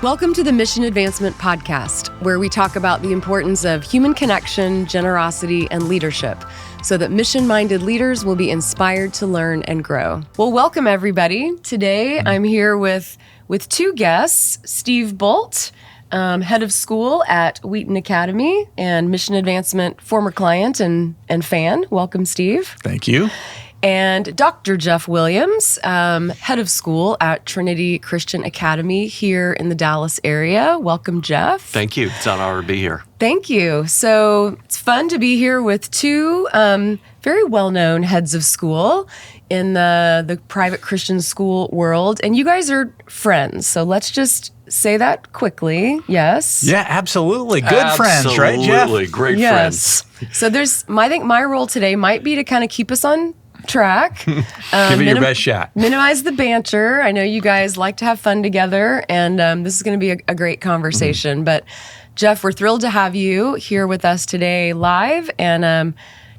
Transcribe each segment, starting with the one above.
Welcome to the Mission Advancement Podcast, where we talk about the importance of human connection, generosity, and leadership so that mission-minded leaders will be inspired to learn and grow. Well, welcome everybody. Today, I'm here with two guests, Steve Bult, head of school at Wheaton Academy and Mission Advancement former client and fan. Welcome, Steve. Thank you. And Dr. Jeff Williams, head of school at Trinity Christian Academy here in the Dallas area. Welcome, Jeff. Thank you. It's an honor to be here. Thank you. So it's fun to be here with two very well-known heads of school in the private Christian school world. And you guys are friends. So let's just say that quickly. Yes. Yeah, absolutely. Good friends, right, Jeff? Absolutely. Great yes. friends. So I think my role today might be to kind of keep us on track. Give it your best shot. Minimize the banter. I know you guys like to have fun together, and this is going to be a great conversation. Mm-hmm. But Jeff, we're thrilled to have you here with us today live and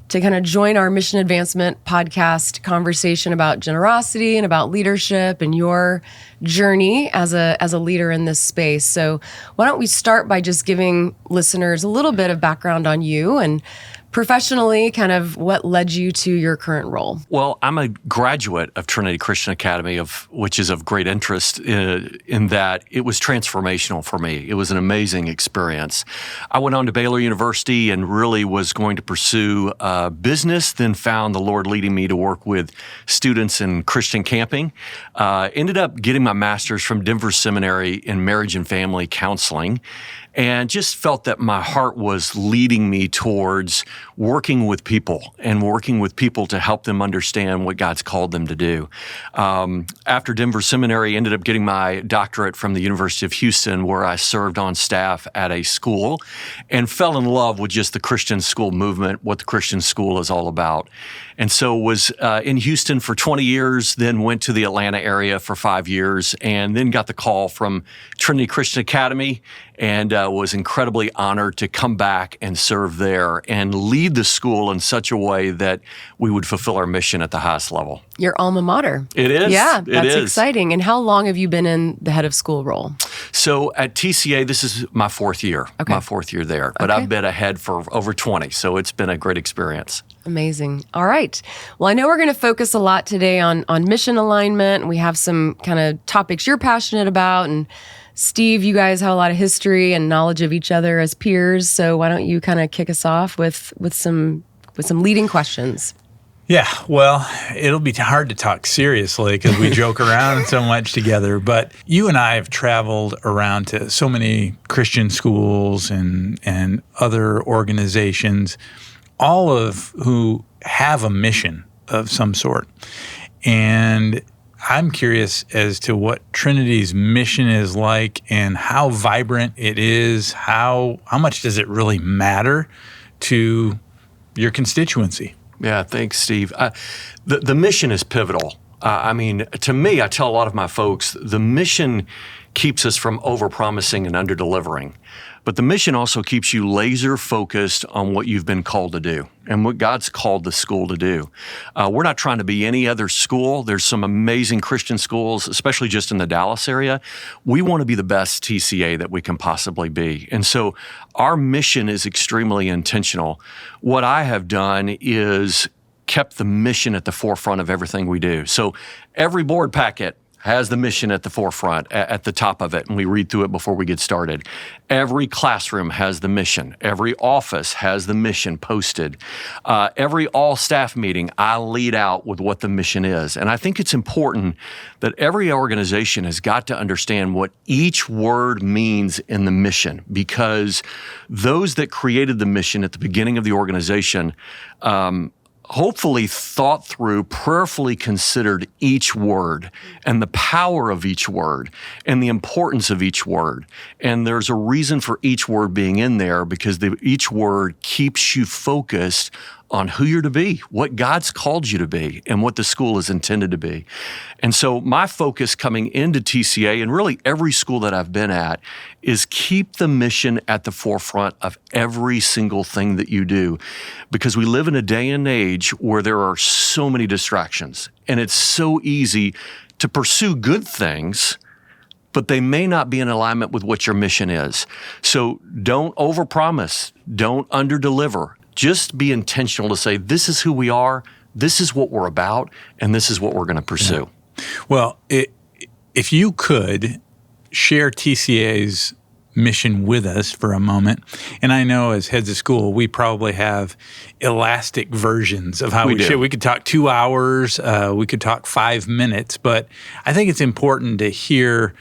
to kind of join our Mission Advancement podcast conversation about generosity and about leadership and your journey as a leader in this space. So why don't we start by just giving listeners a little bit of background on you and professionally, kind of what led you to your current role? Well, I'm a graduate of Trinity Christian Academy, which is of great interest in that it was transformational for me. It was an amazing experience. I went on to Baylor University and really was going to pursue business, then found the Lord leading me to work with students in Christian camping. Ended up getting my master's from Denver Seminary in marriage and family counseling, and just felt that my heart was leading me towards working with people and working with people to help them understand what God's called them to do. After Denver Seminary, ended up getting my doctorate from the University of Houston, where I served on staff at a school and fell in love with just the Christian school movement, what the Christian school is all about. And so was in Houston for 20 years, then went to the Atlanta area for 5 years, and then got the call from Trinity Christian Academy and was incredibly honored to come back and serve there and lead the school in such a way that we would fulfill our mission at the highest level. Your alma mater. It is. Yeah, that's exciting. And how long have you been in the head of school role? So at TCA, this is my fourth year, my fourth year there. But I've been ahead for over 20, so it's been a great experience. Amazing. All right. Well, I know we're going to focus a lot today on mission alignment. We have some kind of topics you're passionate about. And Steve, you guys have a lot of history and knowledge of each other as peers. So why don't you kind of kick us off with some leading questions? Yeah, well, it'll be hard to talk seriously because we joke around so much together. But you and I have traveled around to so many Christian schools and other organizations, all of who have a mission of some sort. And I'm curious as to what Trinity's mission is like and how vibrant it is. How much does it really matter to your constituency? Yeah, thanks, Steve. The mission is pivotal. To me, I tell a lot of my folks, the mission keeps us from overpromising and underdelivering. But the mission also keeps you laser focused on what you've been called to do and what God's called the school to do. We're not trying to be any other school. There's some amazing Christian schools, especially just in the Dallas area. We want to be the best TCA that we can possibly be. And so our mission is extremely intentional. What I have done is kept the mission at the forefront of everything we do. So every board packet has the mission at the forefront, at the top of it, and we read through it before we get started. Every classroom has the mission. Every office has the mission posted. Every all-staff meeting, I lead out with what the mission is. And I think it's important that every organization has got to understand what each word means in the mission, because those that created the mission at the beginning of the organization hopefully thought through, prayerfully considered each word and the power of each word and the importance of each word. And there's a reason for each word being in there, because each word keeps you focused on who you're to be, what God's called you to be, and what the school is intended to be. And so my focus coming into TCA, and really every school that I've been at, is keep the mission at the forefront of every single thing that you do. Because we live in a day and age where there are so many distractions, and it's so easy to pursue good things but they may not be in alignment with what your mission is. So don't overpromise, don't underdeliver. Just be intentional to say, this is who we are, this is what we're about, and this is what we're going to pursue. Yeah. Well, if you could share TCA's mission with us for a moment, and I know as heads of school, we probably have elastic versions of how we share. We could talk 2 hours, we could talk 5 minutes, but I think it's important to hear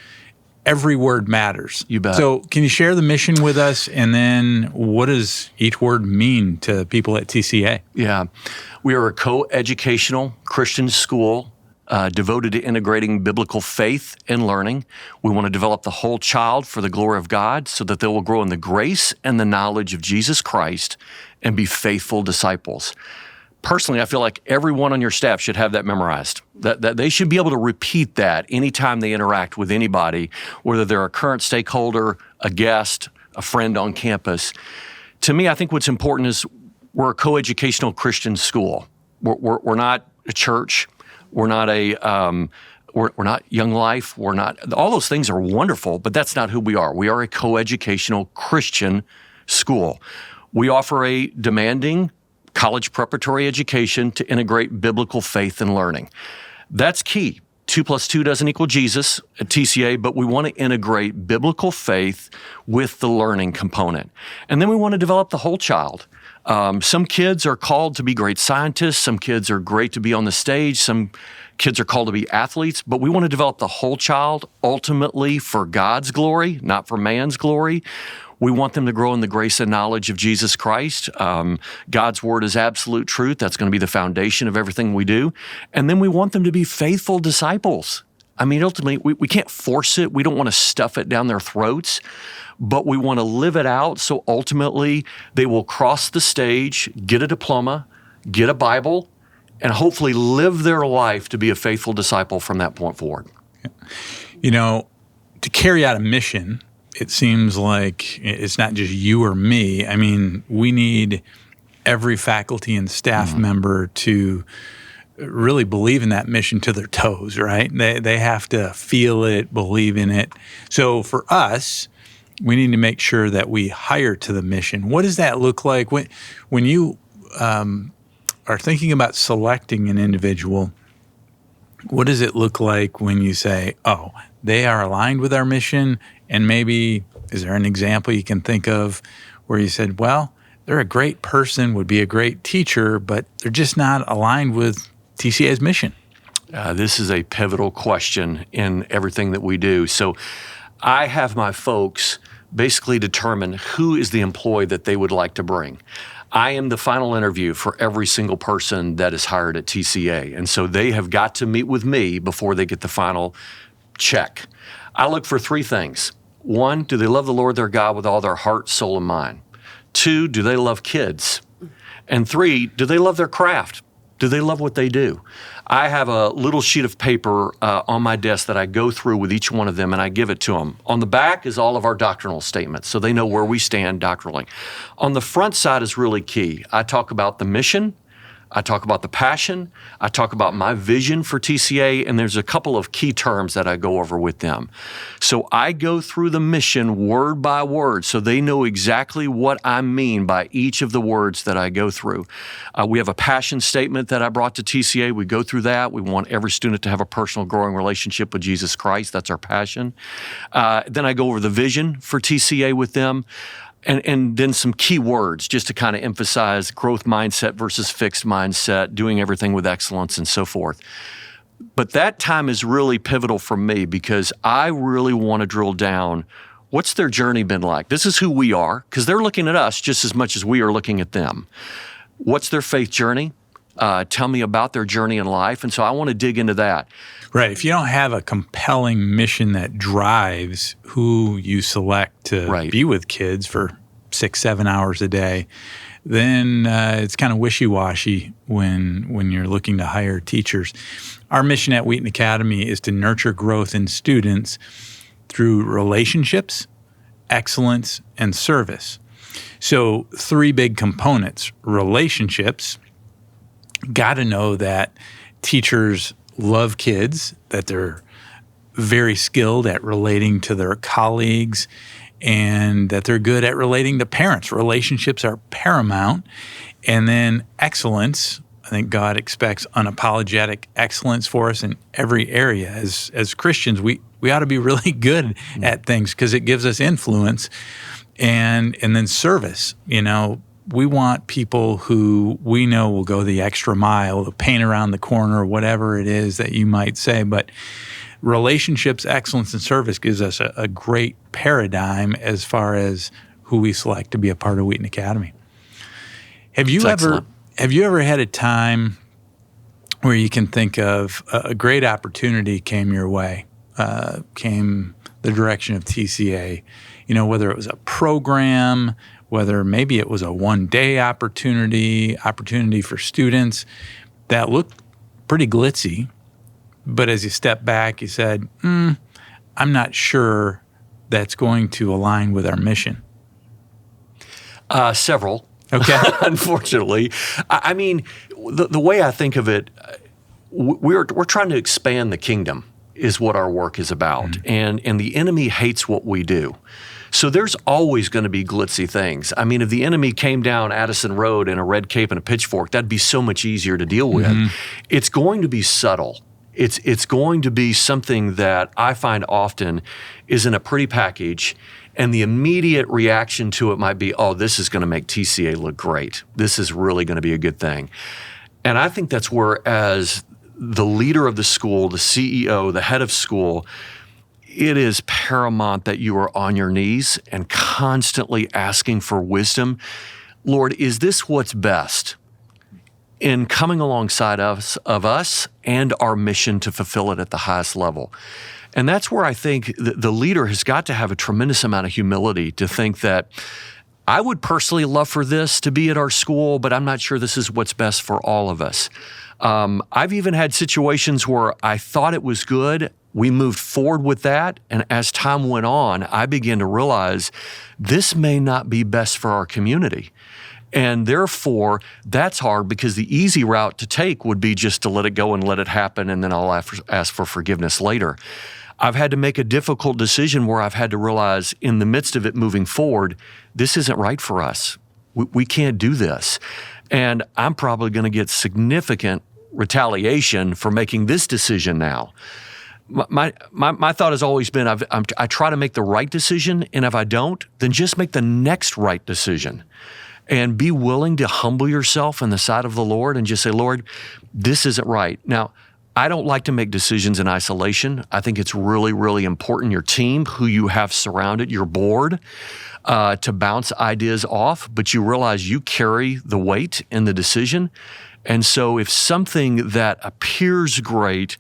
every word matters. You bet. So can you share the mission with us, and then what does each word mean to people at TCA? Yeah. We are a co-educational Christian school devoted to integrating biblical faith and learning. We want to develop the whole child for the glory of God so that they will grow in the grace and the knowledge of Jesus Christ and be faithful disciples. Personally, I feel like everyone on your staff should have that memorized, that they should be able to repeat that anytime they interact with anybody, whether they're a current stakeholder, a guest, a friend on campus. To me, I think what's important is we're a co-educational Christian school. We're not a church. We're not we're not Young Life. We're not, all those things are wonderful, but that's not who we are. We are a co-educational Christian school. We offer a demanding college preparatory education to integrate biblical faith and learning. That's key. 2 + 2 doesn't equal Jesus at TCA, but we want to integrate biblical faith with the learning component. And then we want to develop the whole child. Some kids are called to be great scientists. Some kids are great to be on the stage. Some kids are called to be athletes. But we want to develop the whole child ultimately for God's glory, not for man's glory. We want them to grow in the grace and knowledge of Jesus Christ. God's word is absolute truth. That's going to be the foundation of everything we do. And then we want them to be faithful disciples. I mean, ultimately, we can't force it. We don't want to stuff it down their throats, but we want to live it out so ultimately they will cross the stage, get a diploma, get a Bible, and hopefully live their life to be a faithful disciple from that point forward. You know, to carry out a mission, it seems like it's not just you or me. I mean, we need every faculty and staff member to really believe in that mission to their toes, right? They have to feel it, believe in it. So for us, we need to make sure that we hire to the mission. What does that look like when you are thinking about selecting an individual? What does it look like when you say, oh, they are aligned with our mission? And maybe, is there an example you can think of where you said, well, they're a great person, would be a great teacher, but they're just not aligned with TCA's mission? This is a pivotal question in everything that we do. So I have my folks basically determine who is the employee that they would like to bring. I am the final interview for every single person that is hired at TCA. And so they have got to meet with me before they get the final check. I look for 3 things. 1, do they love the Lord their God with all their heart, soul, and mind? 2, do they love kids? And 3, do they love their craft? Do they love what they do? I have a little sheet of paper on my desk that I go through with each one of them, and I give it to them. On the back is all of our doctrinal statements, so they know where we stand doctrinally. On the front side is really key. I talk about the mission, I talk about the passion, I talk about my vision for TCA, and there's a couple of key terms that I go over with them. So I go through the mission word by word so they know exactly what I mean by each of the words that I go through. We have a passion statement that I brought to TCA. We go through that. We want every student to have a personal growing relationship with Jesus Christ. That's our passion. Then I go over the vision for TCA with them. And then some key words just to kind of emphasize growth mindset versus fixed mindset, doing everything with excellence and so forth. But that time is really pivotal for me because I really want to drill down, what's their journey been like? This is who we are, because they're looking at us just as much as we are looking at them. What's their faith journey? Tell me about their journey in life. And so I want to dig into that. Right. If you don't have a compelling mission that drives who you select to be with kids for 6-7 hours a day, then it's kind of wishy-washy when you're looking to hire teachers. Our mission at Wheaton Academy is to nurture growth in students through relationships, excellence, and service. So 3 big components. Relationships, got to know that teachers love kids, that they're very skilled at relating to their colleagues and that they're good at relating to parents. Relationships are paramount. And then excellence. I think God expects unapologetic excellence for us in every area. As Christians, we ought to be really good at things because it gives us influence. And then service. We want people who we know will go the extra mile, the paint around the corner, whatever it is that you might say. But relationships, excellence, and service gives us a great paradigm as far as who we select to be a part of Wheaton Academy. Have you ever had a time where you can think of a great opportunity came your way, came the direction of TCA, whether it was a program, whether maybe it was a one-day opportunity for students that looked pretty glitzy, but as you step back, you said, I'm not sure that's going to align with our mission? Several. Okay. Unfortunately. I mean, the way I think of it, we're trying to expand the kingdom is what our work is about. And the enemy hates what we do. So there's always going to be glitzy things. I mean, if the enemy came down Addison Road in a red cape and a pitchfork, that'd be so much easier to deal with. It's going to be subtle. It's going to be something that I find often is in a pretty package, and the immediate reaction to it might be, oh, this is going to make TCA look great. This is really going to be a good thing. And I think that's where, as the leader of the school, the CEO, the head of school, it is paramount that you are on your knees and constantly asking for wisdom. Lord, is this what's best in coming alongside of us and our mission to fulfill it at the highest level? And that's where I think the leader has got to have a tremendous amount of humility to think that I would personally love for this to be at our school, but I'm not sure this is what's best for all of us. I've even had situations where I thought it was good. We moved forward with that, and as time went on, I began to realize this may not be best for our community. And therefore, that's hard because the easy route to take would be just to let it go and let it happen, and then I'll ask for forgiveness later. I've had to make a difficult decision where I've had to realize in the midst of it moving forward, this isn't right for us. We can't do this. And I'm probably going to get significant retaliation for making this decision now. My thought has always been I try to make the right decision, and if I don't, then just make the next right decision. And be willing to humble yourself in the sight of the Lord and just say, Lord, this isn't right. Now, I don't like to make decisions in isolation. I think it's really, really important, your team, who you have surrounded, your board, to bounce ideas off, but you realize you carry the weight in the decision. And so if something that appears great,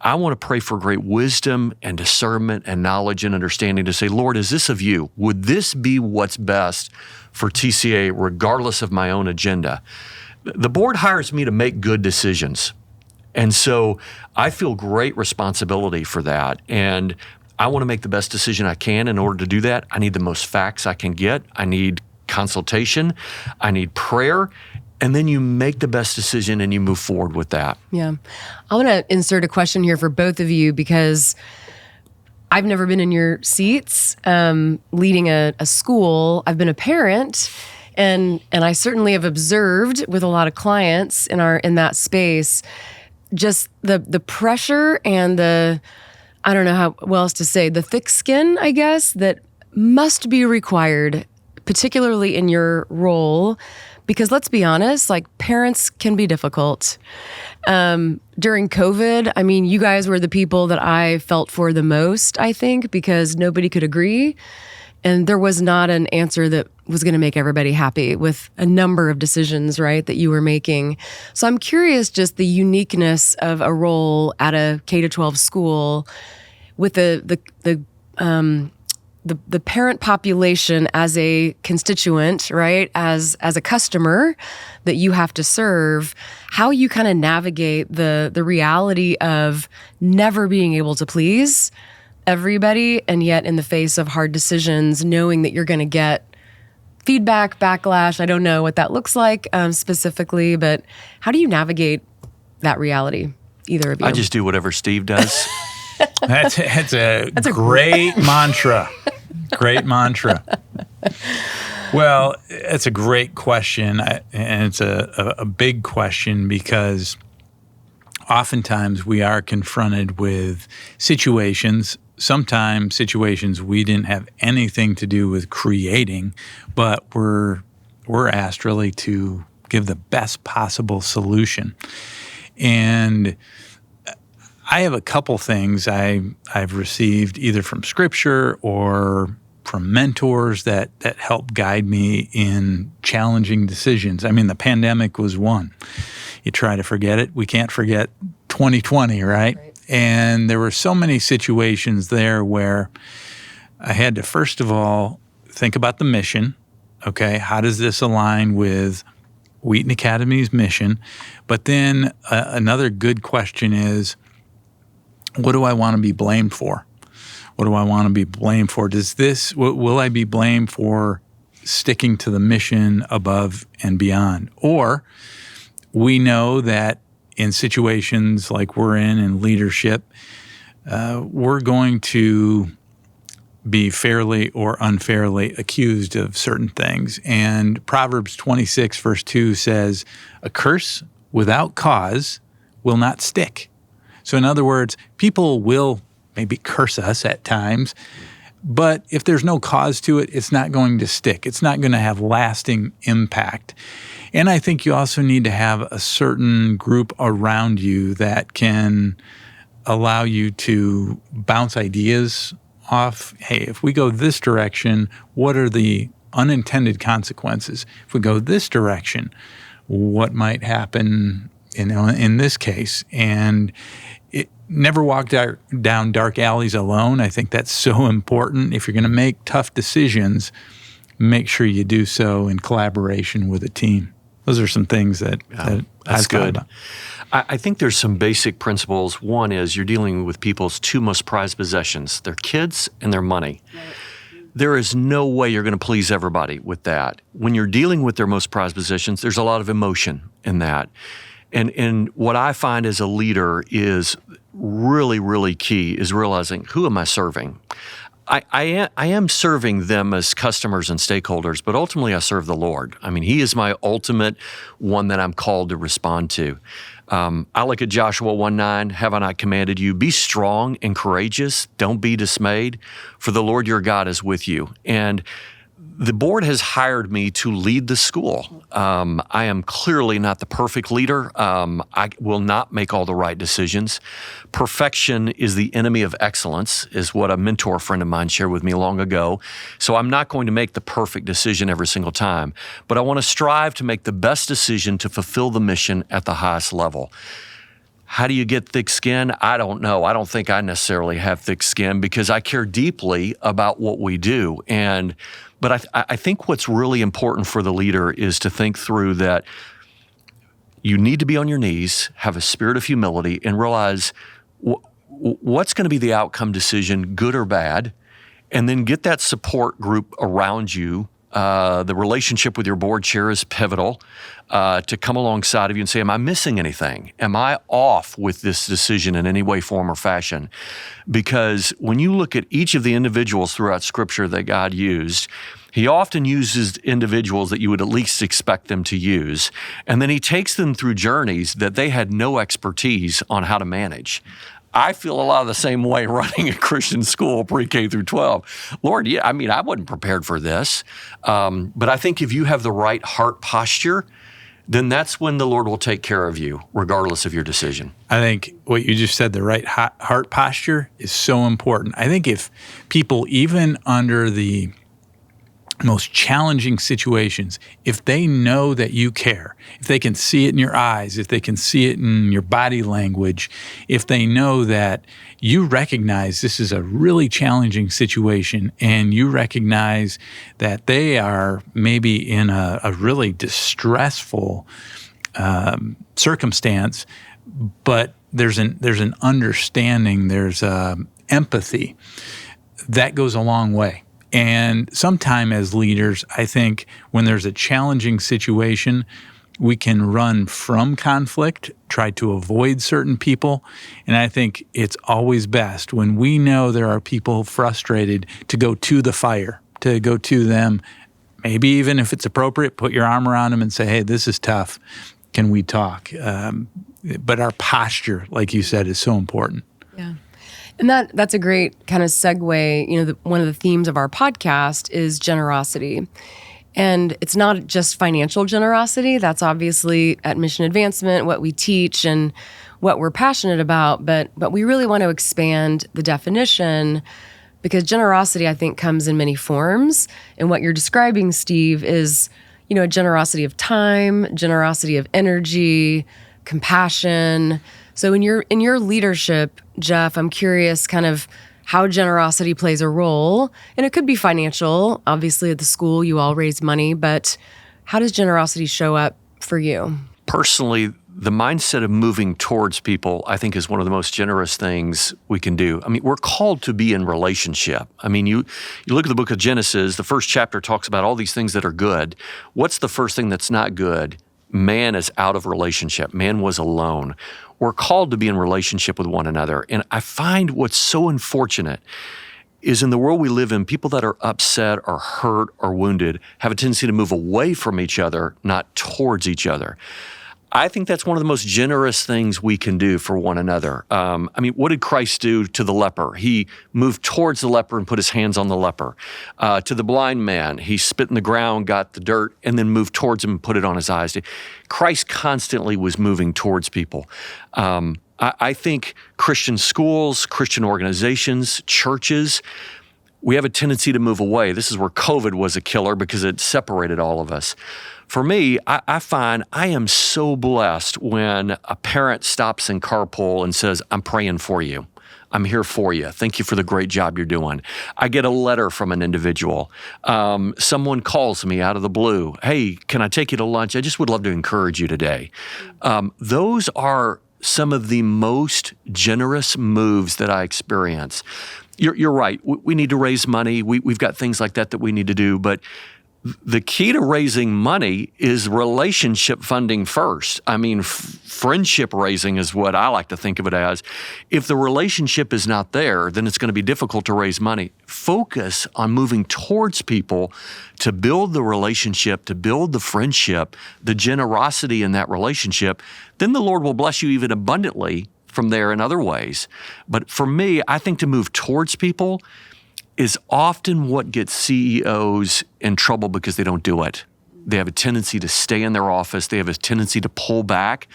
I want to pray for great wisdom and discernment and knowledge and understanding to say, Lord, is this of you? Would this be what's best for TCA regardless of my own agenda? The board hires me to make good decisions. And so I feel great responsibility for that. And I want to make the best decision I can. In order to do that, I need the most facts I can get. I need consultation. I need prayer. And then you make the best decision and you move forward with that. Yeah. I want to insert a question here for both of you because I've never been in your seats leading a school. I've been a parent, and I certainly have observed with a lot of clients in that space just the pressure and I don't know what else to say, the thick skin, I guess, that must be required, particularly in your role. Because let's be honest, like parents can be difficult. During COVID, I mean, you guys were the people that I felt for the most, I think, because nobody could agree. And there was not an answer that was going to make everybody happy with a number of decisions, right, that you were making. So I'm curious just the uniqueness of a role at a K-12 school with the parent population as a constituent, right, as a customer that you have to serve, how you kind of navigate the reality of never being able to please everybody, and yet in the face of hard decisions, knowing that you're going to get feedback, backlash. I don't know what that looks like specifically, but how do you navigate that reality, either of you? I just do whatever Steve does. That's a great mantra. Great mantra. Well, it's a great question, and it's a big question because oftentimes we are confronted with situations, sometimes situations we didn't have anything to do with creating, but we're asked really to give the best possible solution. And I have a couple things I've received either from Scripture or from mentors that help guide me in challenging decisions. I mean, the pandemic was one. You try to forget it. We can't forget 2020, right? And there were so many situations there where I had to, first of all, think about the mission. Okay, how does this align with Wheaton Academy's mission? But then another good question is, what do I want to be blamed for? What do I want to be blamed for? Will I be blamed for sticking to the mission above and beyond? Or we know that in situations like we're in leadership, we're going to be fairly or unfairly accused of certain things. And Proverbs 26 verse 2 says, "A curse without cause will not stick." So in other words, people will maybe curse us at times, but if there's no cause to it, it's not going to stick. It's not going to have lasting impact. And I think you also need to have a certain group around you that can allow you to bounce ideas off. Hey, if we go this direction, what are the unintended consequences? If we go this direction, what might happen in this case? And never walk down dark alleys alone. I think that's so important. If you're going to make tough decisions, make sure you do so in collaboration with a team. Those are some things that that's good. I think there's some basic principles. One is you're dealing with people's two most prized possessions, their kids and their money. There is no way you're going to please everybody with that. When you're dealing with their most prized possessions, there's a lot of emotion in that. And what I find as a leader is really, really key is realizing, who am I serving? I am serving them as customers and stakeholders, but ultimately I serve the Lord. I mean, He is my ultimate one that I'm called to respond to. I look at Joshua 1:9, "Have I not commanded you? Be strong and courageous. Don't be dismayed, for the Lord your God is with you." And the board has hired me to lead the school. I am clearly not the perfect leader. I will not make all the right decisions. Perfection is the enemy of excellence, is what a mentor friend of mine shared with me long ago. So I'm not going to make the perfect decision every single time, but I want to strive to make the best decision to fulfill the mission at the highest level. How do you get thick skin? I don't know. I don't think I necessarily have thick skin because I care deeply about what we do. But I think what's really important for the leader is to think through that you need to be on your knees, have a spirit of humility, and realize what's going to be the outcome decision, good or bad, and then get that support group around you. The relationship with your board chair is pivotal to come alongside of you and say, am I missing anything? Am I off with this decision in any way, form, or fashion? Because when you look at each of the individuals throughout Scripture that God used, He often uses individuals that you would at least expect them to use, and then He takes them through journeys that they had no expertise on how to manage. I feel a lot of the same way running a Christian school, pre-K through 12. Lord, I wasn't prepared for this. But I think if you have the right heart posture, then that's when the Lord will take care of you, regardless of your decision. I think what you just said, the right heart posture, is so important. I think if people, even under the most challenging situations, if they know that you care, if they can see it in your eyes, if they can see it in your body language, if they know that you recognize this is a really challenging situation and you recognize that they are maybe in a really distressful circumstance, but there's an understanding, there's empathy, that goes a long way. And sometime as leaders, I think when there's a challenging situation, We can run from conflict, try to avoid certain people. And I think it's always best when we know there are people frustrated to go to the fire, to go to them. Maybe even if it's appropriate, put your arm around them and say, hey, this is tough. Can we talk? But our posture, like you said, is so important. Yeah. And that's a great kind of segue. One of the themes of our podcast is generosity. And it's not just financial generosity. That's obviously at Mission Advancement, what we teach and what we're passionate about. But we really want to expand the definition, because generosity, I think, comes in many forms. And what you're describing, Steve, is, a generosity of time, generosity of energy, compassion. So in your leadership, Jeff, I'm curious kind of how generosity plays a role. And it could be financial. Obviously, at the school, you all raise money. But how does generosity show up for you? Personally, the mindset of moving towards people, I think, is one of the most generous things we can do. I mean, we're called to be in relationship. I mean, you look at the book of Genesis, the first chapter talks about all these things that are good. What's the first thing that's not good? Man is out of relationship. Man was alone. We're called to be in relationship with one another. And I find what's so unfortunate is in the world we live in, people that are upset or hurt or wounded have a tendency to move away from each other, not towards each other. I think that's one of the most generous things we can do for one another. What did Christ do to the leper? He moved towards the leper and put his hands on the leper. To the blind man, he spit in the ground, got the dirt, and then moved towards him and put it on his eyes. Christ constantly was moving towards people. I think Christian schools, Christian organizations, churches, we have a tendency to move away. This is where COVID was a killer because it separated all of us. For me, I find I am so blessed when a parent stops in carpool and says, I'm praying for you. I'm here for you. Thank you for the great job you're doing. I get a letter from an individual. Someone calls me out of the blue. Hey, can I take you to lunch? I just would love to encourage you today. Those are some of the most generous moves that I experience. You're right. We need to raise money. We've got things like that we need to do. But the key to raising money is relationship funding first. I mean, friendship raising is what I like to think of it as. If the relationship is not there, then it's going to be difficult to raise money. Focus on moving towards people to build the relationship, to build the friendship, the generosity in that relationship. Then the Lord will bless you even abundantly from there in other ways. But for me, I think to move towards people is often what gets CEOs in trouble because they don't do it. They have a tendency to stay in their office. They have a tendency to pull back,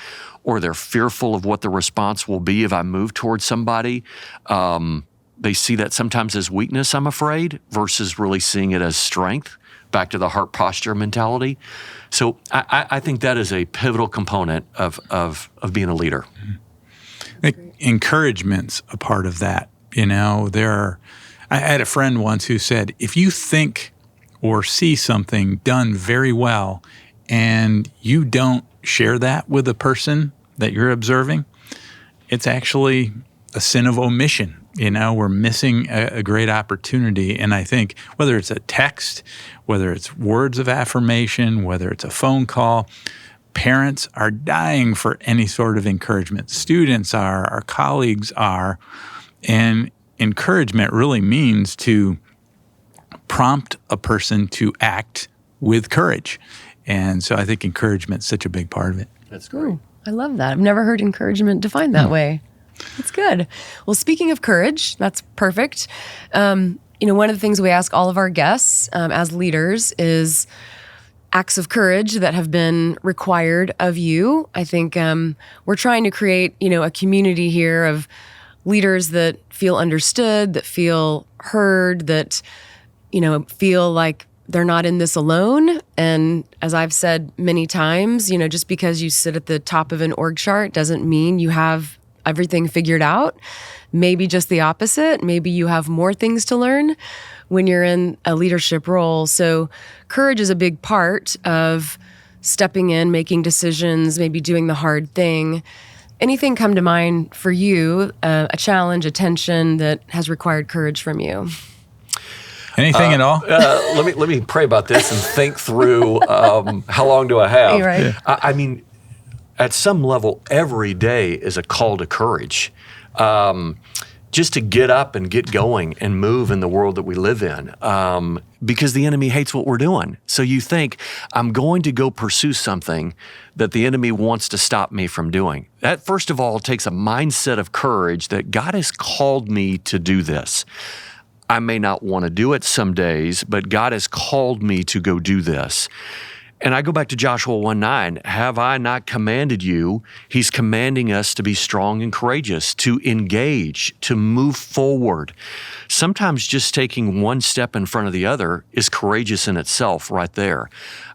or they're fearful of what the response will be if I move towards somebody. They see that sometimes as weakness, I'm afraid, versus really seeing it as strength, back to the heart posture mentality. So I think that is a pivotal component of being a leader. Encouragement's a part of that. I had a friend once who said, if you think or see something done very well and you don't share that with the person that you're observing, it's actually a sin of omission. We're missing a great opportunity. And I think whether it's a text, whether it's words of affirmation, whether it's a phone call, parents are dying for any sort of encouragement. Students are, our colleagues are, and encouragement really means to prompt a person to act with courage. And so I think encouragement's such a big part of it. That's great. Ooh, I love that. I've never heard encouragement defined that way. That's good. Well, speaking of courage, that's perfect. One of the things we ask all of our guests as leaders is acts of courage that have been required of you. I think we're trying to create, a community here of leaders that feel understood, that feel heard, that, feel like they're not in this alone. And as I've said many times, just because you sit at the top of an org chart doesn't mean you have everything figured out. Maybe just the opposite. Maybe you have more things to learn when you're in a leadership role. So courage is a big part of stepping in, making decisions, maybe doing the hard thing. Anything come to mind for you, a challenge, a tension that has required courage from you? Anything at all? Let me pray about this and think through how long do I have. You're right. I mean, at some level, every day is a call to courage. Just to get up and get going and move in the world that we live in, because the enemy hates what we're doing. So you think, I'm going to go pursue something that the enemy wants to stop me from doing. That, first of all, takes a mindset of courage that God has called me to do this. I may not want to do it some days, but God has called me to go do this. And I go back to Joshua 1:9, have I not commanded you? He's commanding us to be strong and courageous, to engage, to move forward. Sometimes just taking one step in front of the other is courageous in itself right there.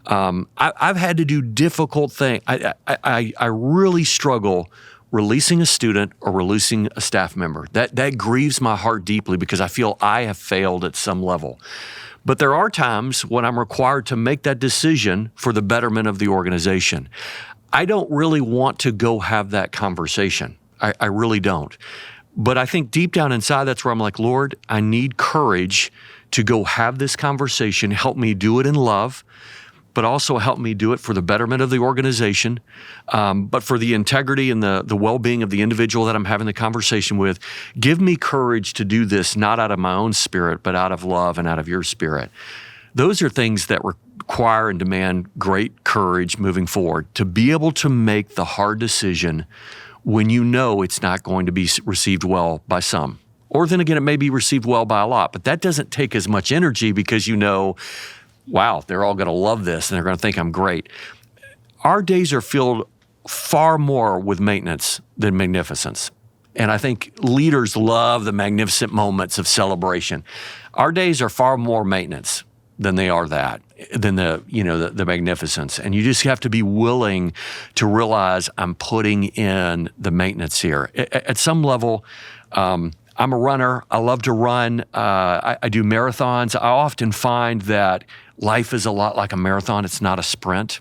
I've had to do difficult things. I really struggle releasing a student or releasing a staff member. That grieves my heart deeply because I feel I have failed at some level. But there are times when I'm required to make that decision for the betterment of the organization. I don't really want to go have that conversation. I really don't. But I think deep down inside, that's where I'm like, Lord, I need courage to go have this conversation. Help me do it in love, but also help me do it for the betterment of the organization, but for the integrity and the well-being of the individual that I'm having the conversation with. Give me courage to do this, not out of my own spirit, but out of love and out of your spirit. Those are things that require and demand great courage moving forward, to be able to make the hard decision when you know it's not going to be received well by some. Or then again, it may be received well by a lot, but that doesn't take as much energy because you know, wow, they're all going to love this and they're going to think I'm great. Our days are filled far more with maintenance than magnificence. And I think leaders love the magnificent moments of celebration. Our days are far more maintenance than they are than the magnificence. And you just have to be willing to realize I'm putting in the maintenance here. At some level, I'm a runner. I love to run. I do marathons. I often find that life is a lot like a marathon. It's not a sprint.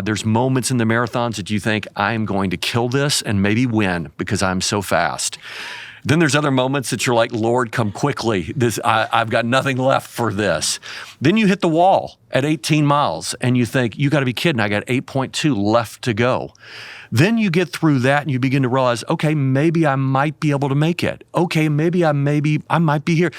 There's moments in the marathons that you think, I am going to kill this and maybe win because I'm so fast. Then there's other moments that you're like, Lord, come quickly. I've got nothing left for this. Then you hit the wall at 18 miles and you think, you got to be kidding. I got 8.2 left to go. Then you get through that and you begin to realize, okay, maybe I might be able to make it. Okay, maybe I might be here.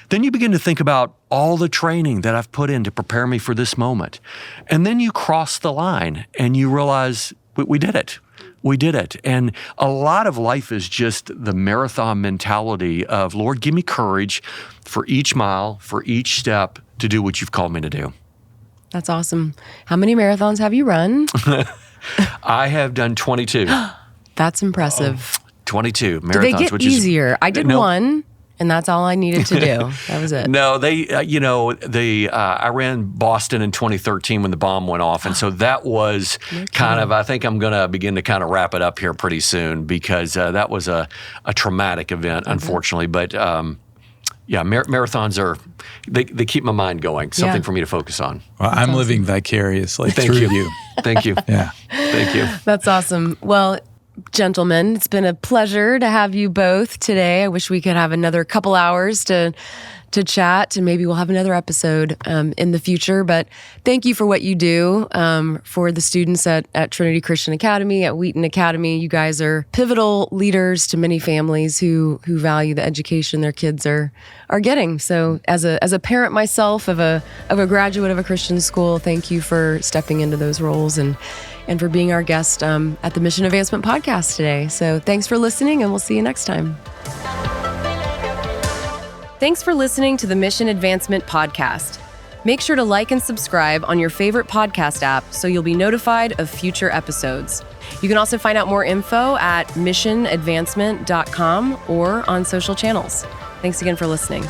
Then you begin to think about all the training that I've put in to prepare me for this moment. And then you cross the line and you realize we did it. We did it. And a lot of life is just the marathon mentality of, Lord, give me courage for each mile, for each step to do what you've called me to do. That's awesome. How many marathons have you run? I have done 22. That's impressive. 22 marathons. Did they get easier? I did one, and that's all I needed to do. That was it. No, I ran Boston in 2013 when the bomb went off. And so that was I think I'm going to begin to kind of wrap it up here pretty soon because that was a traumatic event, unfortunately. But marathons they keep my mind going, something for me to focus on. Well, I'm living vicariously through you. Thank you. Yeah. Thank you. That's awesome. Well, gentlemen, it's been a pleasure to have you both today. I wish we could have another couple hours to chat, and maybe we'll have another episode in the future. But thank you for what you do for the students at Trinity Christian Academy, at Wheaton Academy. You guys are pivotal leaders to many families who value the education their kids are getting. So as a parent myself of a graduate of a Christian school, thank you for stepping into those roles and for being our guest at the Mission Advancement Podcast today. So thanks for listening, and we'll see you next time. Thanks for listening to the Mission Advancement Podcast. Make sure to like and subscribe on your favorite podcast app so you'll be notified of future episodes. You can also find out more info at missionadvancement.com or on social channels. Thanks again for listening.